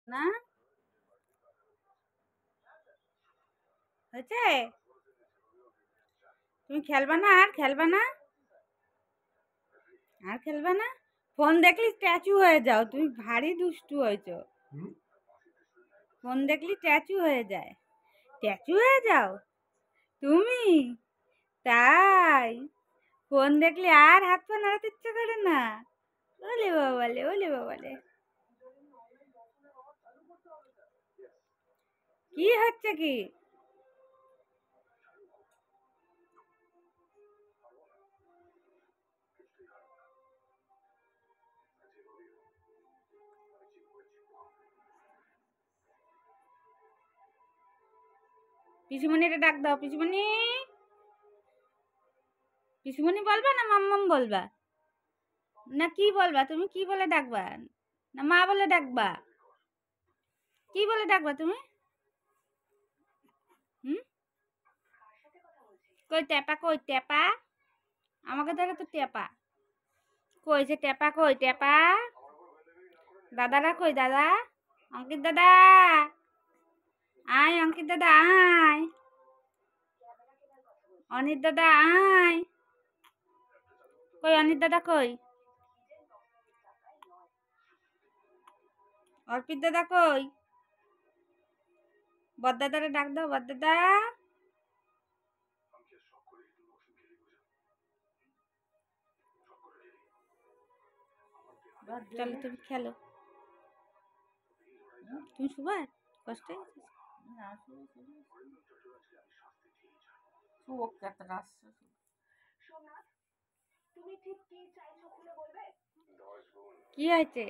না হয়েছে? তুমি খেলবা না? আর খেলবা না? আর খেলবা না? ফোন দেখলি স্ট্যাচু হয়ে যাও, তুমি ভারী দুষ্টু হয়েছো। ফোন দেখলি স্ট্যাচু হয়ে যায়। স্ট্যাচু হয়ে যাও তুমি? তাই? ফোন দেখলে আর হাত পা নাড়াতে ইচ্ছে করে না? ওলে বাবালে, ওলে বাবালে। কি হচ্ছে কি? পিসিমণিরে ডাক দাও, পিসিমণি। পিসিমণি বলবা না মাম্মাম বলবা? না কি বলবা? তুমি কি বলে ডাকবা? না মা বলে ডাকবা? কি বলে ডাকবা তুমি? হুম? কই টেপা, কই টেপা? আমাকে ধরে তো টেপা। কই যে টেপা, কই টেপা? দাদারা কই দাদা? অঙ্কিত দাদা, আয় অঙ্কিত দাদা আয়। অনিত দাদা আয়। কই অনিত দাদা কই? অর্পিত দাদা কই? বদদাদারে ডাক দাও, বদদাদা। চলো তুমি খেলো। তুমি শুবা? কষ্ট হয়েছে? কি হয়েছে?